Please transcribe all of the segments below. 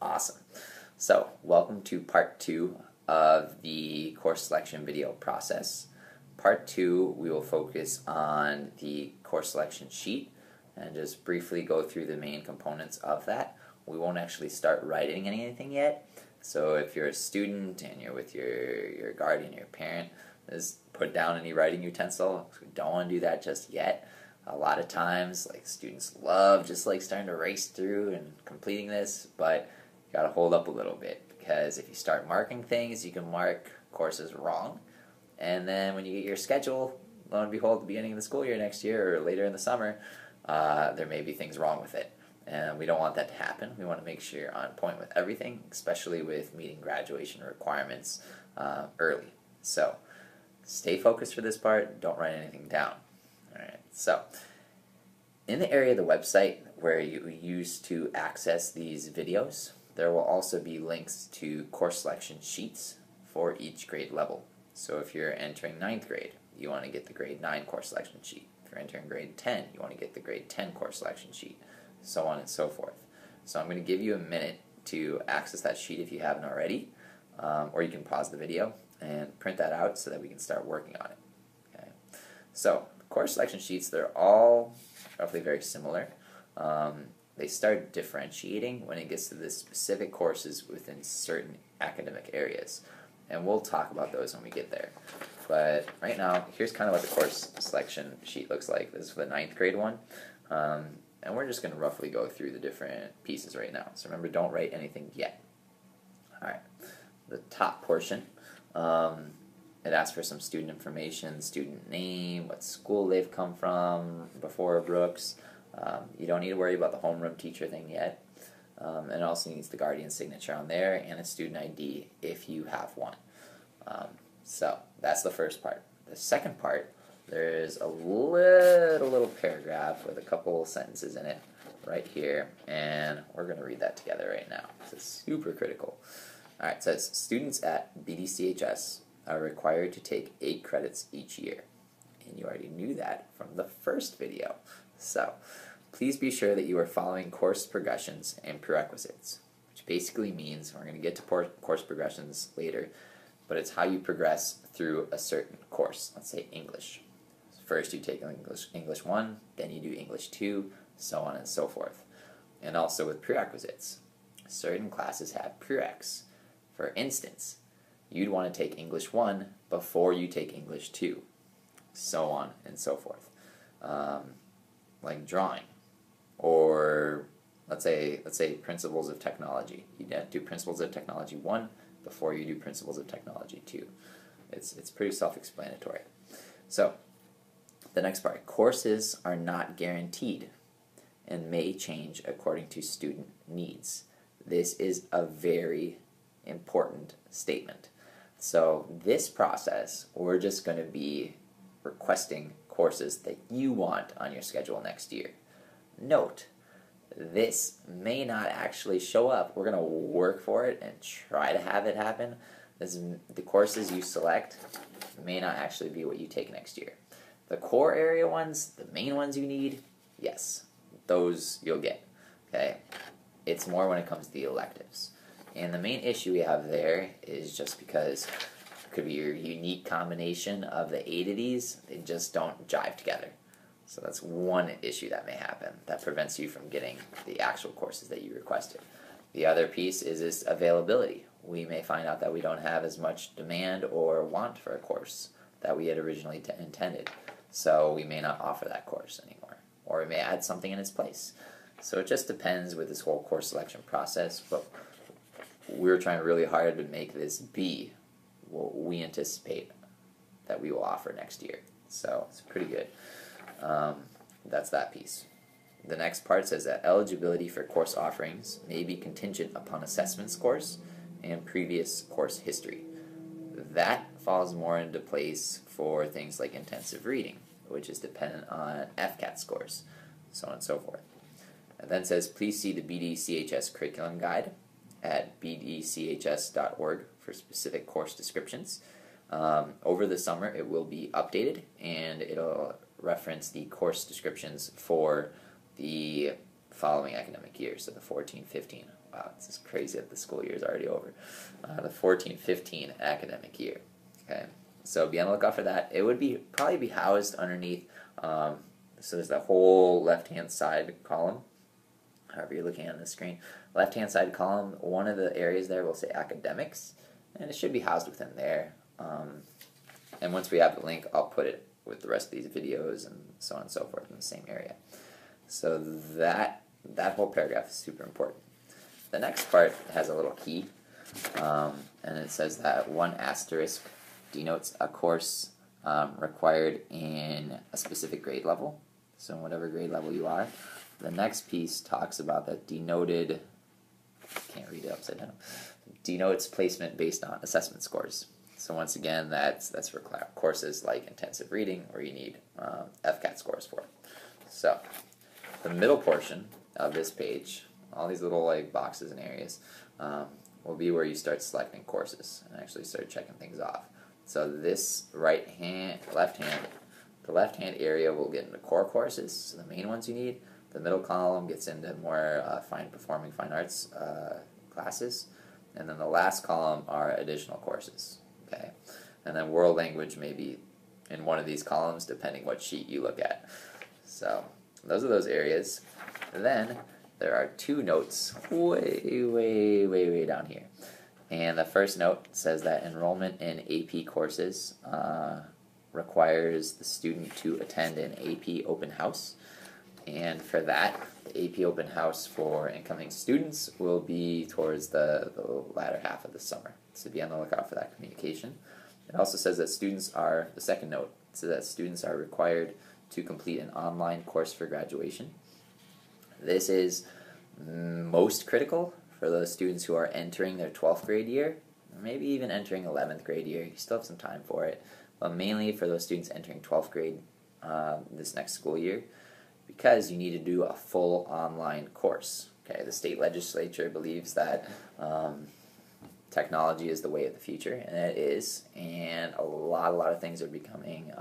Awesome. So, welcome to part 2 of the course selection video process. Part 2, we will focus on the course selection sheet and just briefly go through the main components of that. We won't actually start writing anything yet. So if you're a student and you're with your guardian, your parent, just put down any writing utensil. We don't want to do that just yet. A lot of times, students love just starting to race through and completing this, but you got to hold up a little bit, because if you start marking things, you can mark courses wrong, and then when you get your schedule, lo and behold, at the beginning of the school year next year or later in the summer, there may be things wrong with it, and we don't want that to happen. We want to make sure you're on point with everything, especially with meeting graduation requirements early. So stay focused for this part. Don't write anything down. Alright, so in the area of the website where you use to access these videos, there will also be links to course selection sheets for each grade level. So if you're entering 9th grade, you want to get the grade 9 course selection sheet. If you're entering grade 10, you want to get the grade 10 course selection sheet, so on and so forth. So I'm going to give you a minute to access that sheet if you haven't already, or you can pause the video and print that out so that we can start working on it. Okay. So course selection sheets, they're all roughly very similar. They start differentiating when it gets to the specific courses within certain academic areas. And we'll talk about those when we get there. But right now, here's kind of what the course selection sheet looks like. This is for the 9th grade one. And we're just going to roughly go through the different pieces right now. So remember, don't write anything yet. Alright, the top portion, it asks for some student information, student name, what school they've come from before Brooks. You don't need to worry about the homeroom teacher thing yet. And it also needs the guardian signature on there and a student ID if you have one. So that's the first part. The second part, there's a little paragraph with a couple sentences in it right here, and we're going to read that together right now. It's super critical. Alright, it says, students at BDCHS are required to take 8 credits each year. And you already knew that from the first video. So, please be sure that you are following course progressions and prerequisites, which basically means, we're going to get to course progressions later, but it's how you progress through a certain course. Let's say English. First you take English 1, then you do English 2, so on and so forth. And also with prerequisites. Certain classes have prereqs. For instance, you'd want to take English 1 before you take English 2, so on and so forth. Like drawing, or let's say principles of technology. You'd have to do principles of technology 1 before you do principles of technology 2. It's pretty self-explanatory. So the next part, courses are not guaranteed and may change according to student needs. This is a very important statement. So this process, we're just going to be requesting courses that you want on your schedule next year. Note, this may not actually show up. We're going to work for it and try to have it happen. The courses you select may not actually be what you take next year. The core area ones, the main ones you need, yes, those you'll get. Okay, it's more when it comes to the electives. And the main issue we have there is just because it could be your unique combination of the 8 of these, they just don't jive together. So that's one issue that may happen that prevents you from getting the actual courses that you requested. The other piece is this availability. We may find out that we don't have as much demand or want for a course that we had originally intended. So we may not offer that course anymore, or we may add something in its place. So it just depends with this whole course selection process, but we're trying really hard to make this be what we anticipate that we will offer next year. So it's pretty good. That's that piece. The next part says that eligibility for course offerings may be contingent upon assessment scores and previous course history. That falls more into place for things like intensive reading, which is dependent on FCAT scores, so on and so forth. And then it says, please see the BDCHS curriculum guide at bdchs.org for specific course descriptions. Over the summer it will be updated, and it'll reference the course descriptions for the following academic year, so the 14-15, Wow, it's just crazy that the school year is already over. The 14-15 academic year. Okay, so be on the lookout for that. It would probably be housed underneath. So there's that whole left-hand side column. However you're looking on the screen, left-hand side column. One of the areas there will say academics, and it should be housed within there. And once we have the link, I'll put it with the rest of these videos and so on and so forth in the same area. So that whole paragraph is super important. The next part has a little key, and it says that 1 asterisk denotes a course required in a specific grade level, so in whatever grade level you are. The next piece talks about that denoted, can't read it upside down, denotes placement based on assessment scores. So once again, that's for courses like intensive reading, where you need FCAT scores for. So the middle portion of this page, all these little like boxes and areas, will be where you start selecting courses and actually start checking things off. So this left hand area will get into core courses, so the main ones you need. The middle column gets into more fine arts classes, and then the last column are additional courses. Okay, and then world language may be in one of these columns depending what sheet you look at. So those are those areas. And then there are 2 notes way down here. And the first note says that enrollment in AP courses requires the student to attend an AP open house. And for that, the AP open house for incoming students will be towards the latter half of the summer. So be on the lookout for that communication. It also says that the second note, says that students are required to complete an online course for graduation. This is most critical for those students who are entering their 12th grade year, or maybe even entering 11th grade year. You still have some time for it, but mainly for those students entering 12th grade this next school year, because you need to do a full online course. Okay, the state legislature believes that technology is the way of the future, and it is. And a lot of things are going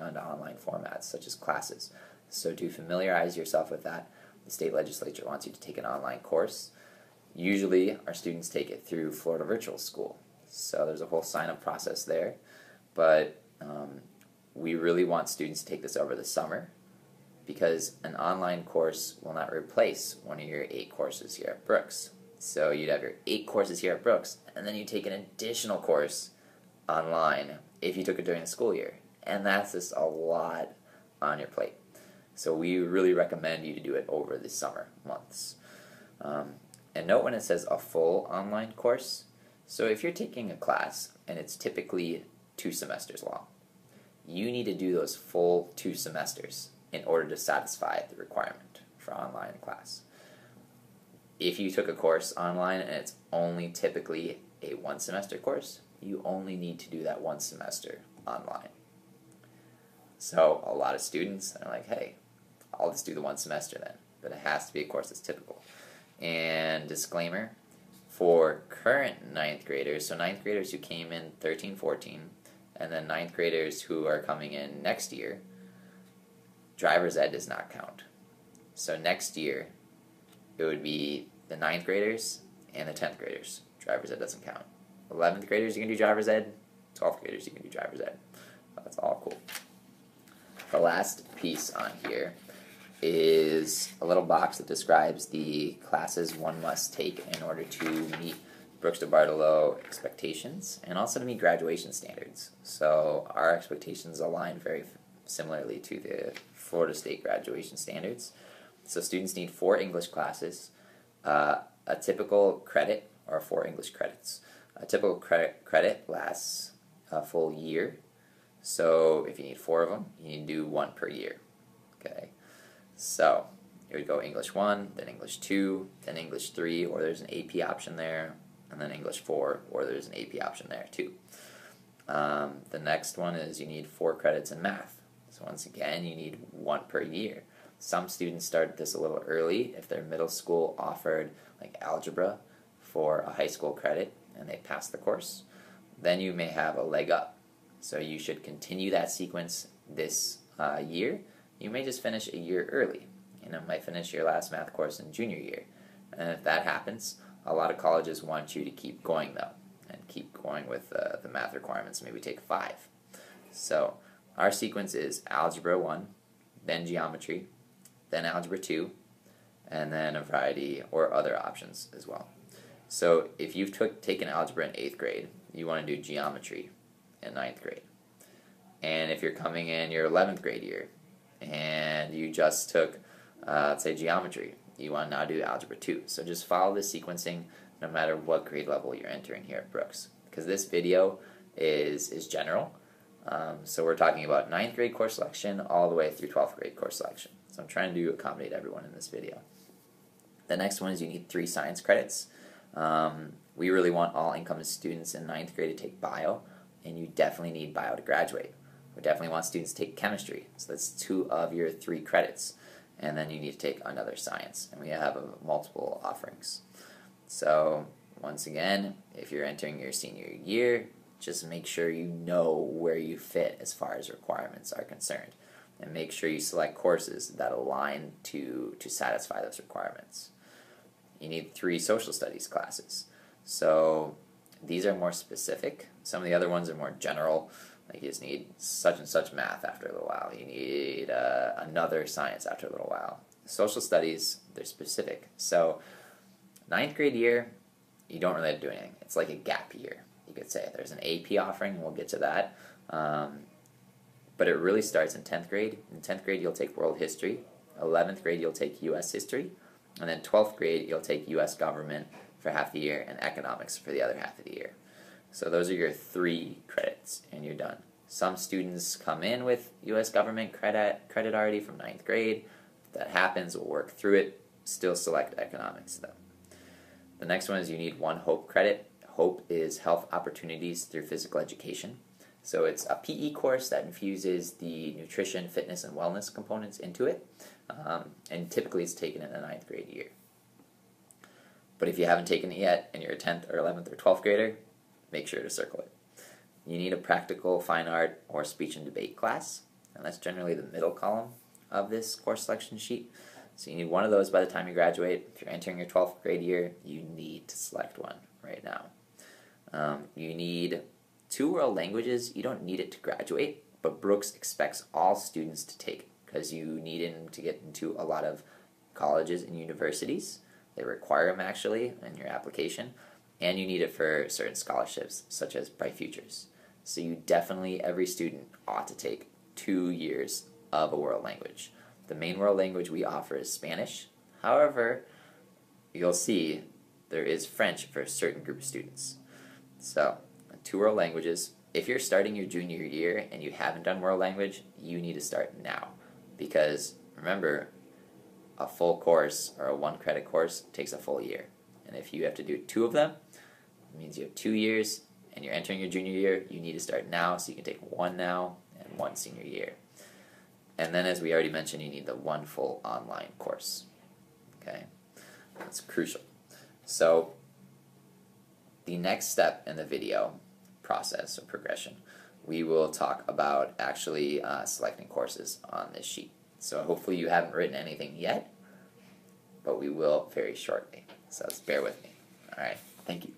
on to online formats, such as classes. So to familiarize yourself with that, the state legislature wants you to take an online course. Usually, our students take it through Florida Virtual School. So there's a whole sign-up process there, but we really want students to take this over the summer, because an online course will not replace one of your 8 courses here at Brooks. So you'd have your 8 courses here at Brooks, and then you take an additional course online if you took it during the school year. And that's just a lot on your plate. So we really recommend you to do it over the summer months. And note when it says a full online course, so if you're taking a class and it's typically 2 semesters long, you need to do those full 2 semesters in order to satisfy the requirement for online class. If you took a course online and it's only typically a 1-semester course, you only need to do that 1 semester online. So a lot of students are like, hey, I'll just do the 1 semester then, but it has to be a course that's typical. And disclaimer, for current 9th graders, so 9th graders who came in 13-14, and then 9th graders who are coming in next year, driver's ed does not count. So next year, it would be the 9th graders and the 10th graders. Driver's ed doesn't count. 11th graders, you can do driver's ed. 12th graders, you can do driver's ed. That's all cool. The last piece on here is a little box that describes the classes one must take in order to meet Brooks to Bartolo expectations, and also to meet graduation standards. So our expectations align very similarly to the Florida State graduation standards. So students need 4 English classes, a typical credit, or 4 English credits. A typical credit lasts a full year. So if you need 4 of them, you need to do 1 per year. Okay. So it would go English 1, then English 2, then English 3, or there's an AP option there, and then English 4, or there's an AP option there too. The next one is you need 4 credits in math. So once again, you need 1 per year. Some students start this a little early if their middle school offered like algebra for a high school credit and they pass the course. Then you may have a leg up. So you should continue that sequence this year. You may just finish a year early. You might finish your last math course in junior year, And if that happens, a lot of colleges want you to keep going though, and keep going with the math requirements, maybe take 5. So our sequence is Algebra 1, then Geometry, then Algebra 2, and then a variety or other options as well. So if you've taken Algebra in 8th grade, you want to do Geometry in 9th grade. And if you're coming in your 11th grade year, and you just took, let's say, Geometry, you want to now do Algebra 2. So just follow the sequencing no matter what grade level you're entering here at Brooks. Because this video is general. So we're talking about 9th grade course selection all the way through 12th grade course selection. So I'm trying to accommodate everyone in this video. The next one is you need 3 science credits. We really want all incoming students in 9th grade to take bio, and you definitely need bio to graduate. We definitely want students to take chemistry, so that's 2 of your 3 credits. And then you need to take another science, and we have multiple offerings. So once again, if you're entering your senior year, just make sure you know where you fit as far as requirements are concerned, and make sure you select courses that align to satisfy those requirements. You need 3 social studies classes. So these are more specific. Some of the other ones are more general. Like you just need such and such math after a little while. You need another science after a little while. Social studies, they're specific. So 9th grade year, you don't really have to do anything. It's like a gap year, you could say. There's an AP offering, and we'll get to that. But it really starts in 10th grade. In 10th grade, you'll take world history. 11th grade, you'll take U.S. history. And then 12th grade, you'll take U.S. government for half the year and economics for the other half of the year. So those are your 3 credits, and you're done. Some students come in with U.S. government credit already from 9th grade. If that happens, we'll work through it. Still select economics, though. The next one is you need 1 HOPE credit. HOPE is Health Opportunities Through Physical Education. So it's a PE course that infuses the nutrition, fitness, and wellness components into it. And typically it's taken in the 9th grade year. But if you haven't taken it yet and you're a 10th or 11th or 12th grader, make sure to circle it. You need a practical fine art or speech and debate class, and that's generally the middle column of this course selection sheet. So you need 1 of those by the time you graduate. If you're entering your 12th grade year, you need to select one right now. You need 2 world languages. You don't need it to graduate, but Brooks expects all students to take it because you need them to get into a lot of colleges and universities. They require them actually in your application, and you need it for certain scholarships such as Bright Futures. So you definitely, every student ought to take 2 years of a world language. The main world language we offer is Spanish. However, you'll see there is French for a certain group of students. So 2 world languages. If you're starting your junior year and you haven't done world language, you need to start now. Because remember, a full course or a 1 credit course takes a full year. And if you have to do 2 of them, it means you have 2 years, and you're entering your junior year, you need to start now, so you can take 1 now and 1 senior year. And then, as we already mentioned, you need the 1 full online course. Okay? That's crucial. So, the next step in the video process or progression, we will talk about actually selecting courses on this sheet. So hopefully you haven't written anything yet, but we will very shortly. So bear with me. All right. Thank you.